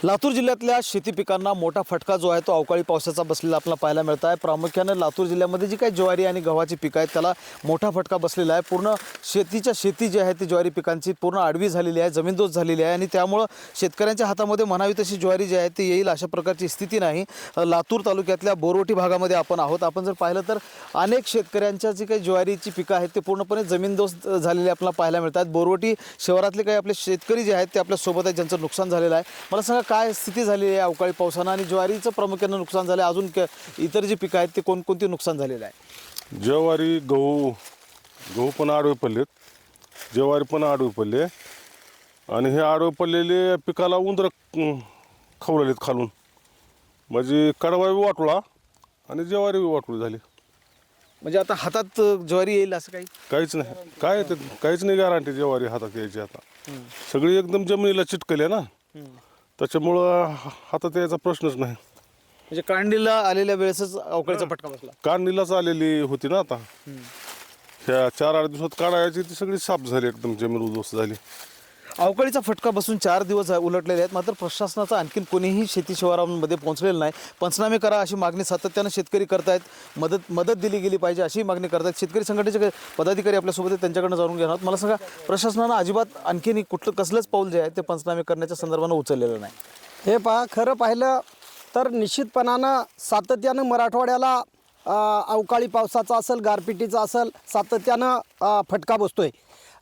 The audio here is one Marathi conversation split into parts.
लातूर जिल्ह्यातल्या शेती पिकांना मोठा फटका जो आहे तो अवकाळी पावसाचा बसलेला आपल्याला पाहायला मिळत आहे। प्रामुख्याने लातूर जिल्ह्यामध्ये जी काही ज्वारी आणि गव्हाची पिकं आहेत त्याला मोठा फटका बसलेला आहे। पूर्ण शेती जी आहे ती ज्वारी पिकांची पूर्ण आडवी झालेली आहे, जमीनदोस्त झालेली आहे आणि त्यामुळे शेतकऱ्यांच्या हातामध्ये म्हणावी तशी ज्वारी जी आहे ती येईल अशा प्रकारची स्थिती नाही। लातूर तालुक्यातल्या बोरवटी भागामध्ये आपण आहोत। आपण जर पाहिलं तर अनेक शेतकऱ्यांच्या जी काही ज्वारीची पिकं आहेत ते पूर्णपणे जमीनदोस्त झालेली आपल्याला पाहायला मिळतात। बोरवटी शहरातले काही आपले शेतकरी जे आहेत ते आपल्या सोबत आहेत, ज्यांचं नुकसान झालेलं आहे। मला सांगा काय स्थिती झाली आहे अवकाळी पावसानं आणि ज्वारीचं प्रामुख्याने नुकसान झालं, अजून इतर जी पिकं आहेत ते कोणकोणती नुकसान झालेलं आहे? ज्वारी गहू पण आडवे पडलेत, ज्वारी पण आडवे पडले आणि हे आडवे पडलेले पिकाला उंदर खवळलेत खालून, म्हणजे कडवा बी वाटला आणि ज्वारी बी वाटली झाली। म्हणजे आता हातात ज्वारी येईल असं काहीच नाही, काहीच नाही गॅरंटी ज्वारी हातात यायची। आता सगळी एकदम जमिनीला चिटकले ना, त्याच्यामुळं हातात यायचा प्रश्नच नाही। म्हणजे काढणीला आलेल्या वेळेसच अवकाळीचा फटका बसला। काढणीलाच आलेली होती ना, आता ह्या 4-8 दिवसात काढायची ती सगळी साफ झाली, एकदम जमीन उद्ध्वस्त झाली। अवकाळीचा फटका बसून 4 दिवस उलटलेले आहेत, मात्र प्रशासनाचा आणखीन कोणीही शेती शिवारांमध्ये पोहोचलेलं नाही। पंचनामे करा अशी मागणी सातत्यानं शेतकरी करतायत, मदत दिली गेली पाहिजे अशी मागणी करतायत। शेतकरी संघटनेचे पदाधिकारी आपल्यासोबत आहेत, त्यांच्याकडनं जाणून घेणार आहोत। मला सांगा, प्रशासनानं अजिबात आणखीन कसलंच पाऊल जे आहे ते पंचनामे करण्याच्या संदर्भानं उचललेलं नाही? हे पहा, खरं पाहिलं तर निश्चितपणानं सातत्यानं मराठवाड्याला अवकाळी पावसाचा असेल, गारपिटीचा असेल, सातत्यानं फटका बसतोय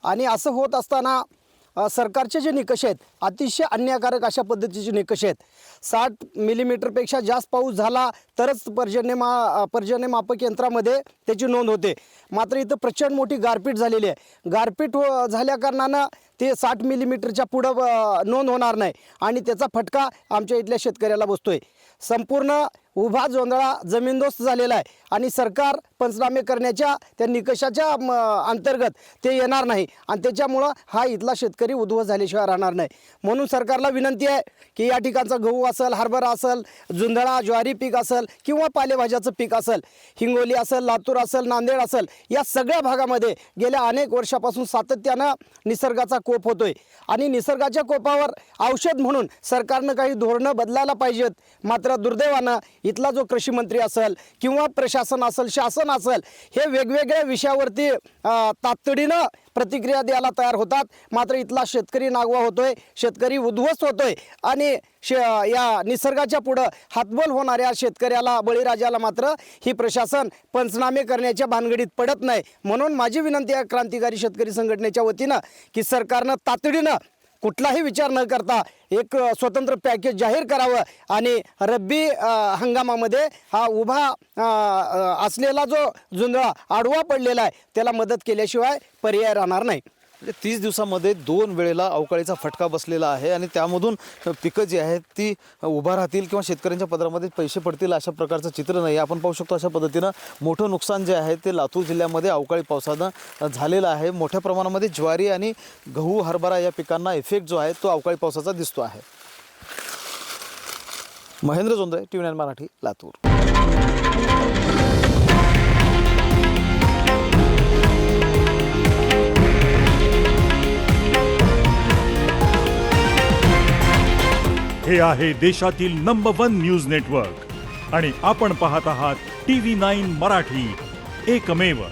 आणि असं होत असताना सरकारचे जे निकष आहेत अतिशय अन्यायकारक अशा पद्धतीचे निकष आहेत। 60 मिलीमीटरपेक्षा जास्त पाऊस झाला तरच पर्जन्यमापक यंत्रामध्ये त्याची नोंद होते, मात्र इथं प्रचंड मोठी गारपीट झालेली आहे। गारपीट झाल्या कारणानं ते 60 मिलीमीटरच्या पुढं नोंद होणार नाही आणि त्याचा फटका आमच्या इथल्या शेतकऱ्याला बसतोय। संपूर्ण उभा जोंधळा जमीनदोस्त झालेला आहे आणि सरकार पंचनामे करण्याच्या त्या निकषाच्या अंतर्गत ते येणार नाही आणि त्याच्यामुळं हा इथला शेतकरी उद्ध्वस्त झाल्याशिवाय राहणार नाही। म्हणून सरकारला विनंती आहे की या ठिकाणचा गहू असेल, हरभरा असेल, जुंधळा ज्वारी पीक असेल किंवा पालेभाज्याचं पीक असेल, हिंगोली असेल, लातूर असेल, नांदेड असेल, या सगळ्या भागामध्ये गेल्या अनेक वर्षापासून सातत्यानं निसर्गाचा कोप होतोय आणि निसर्गाच्या कोपावर औषध म्हणून सरकारनं काही धोरणं बदलायला पाहिजेत। मात्र दुर्दैवानं इथला जो कृषी मंत्री असेल किंवा प्रशासन असेल, शासन असेल, हे वेगवेगळ्या विषयावरती तातडीनं प्रतिक्रिया द्यायला तयार होतात, मात्र इथला शेतकरी नागवा होतोय, शेतकरी उद्ध्वस्त होतोय आणि या निसर्गाच्या पुढं हातबल होणाऱ्या शेतकऱ्याला, बळीराजाला मात्र ही प्रशासन पंचनामे करण्याच्या भानगडीत पडत नाही। म्हणून माझी विनंती आहे क्रांतिकारी शेतकरी संघटनेच्या वतीनं की सरकारनं तातडीनं कुठलाही विचार न करता एक स्वतंत्र पॅकेज जाहीर करावं आणि रब्बी हंगामामध्ये हा उभा असलेला जो जुंधळा आडवा पडलेला आहे त्याला मदत केल्याशिवाय पर्याय राहणार नाही। म्हणजे 30 दिवसामध्ये 2 वेळेला अवकाळीचा फटका बसलेला आहे आणि त्यामधून पिकं जी आहेत ती उभा राहतील किंवा शेतकऱ्यांच्या पदरामध्ये पैसे पडतील अशा प्रकारचं चित्र नाही। आपण पाहू शकतो अशा पद्धतीनं मोठं नुकसान जे आहे ते लातूर जिल्ह्यामध्ये अवकाळी पावसानं झालेलं आहे। मोठ्या प्रमाणामध्ये ज्वारी आणि गहू, हरभरा या पिकांना इफेक्ट जो आहे तो अवकाळी पावसाचा दिसतो आहे। महेंद्र जोंधळे, TV9 मराठी, लातूर। हे आहे देशातील नंबर 1 न्यूज नेटवर्क आणि आपण पाहत आहात TV9 मराठी, एकमेव।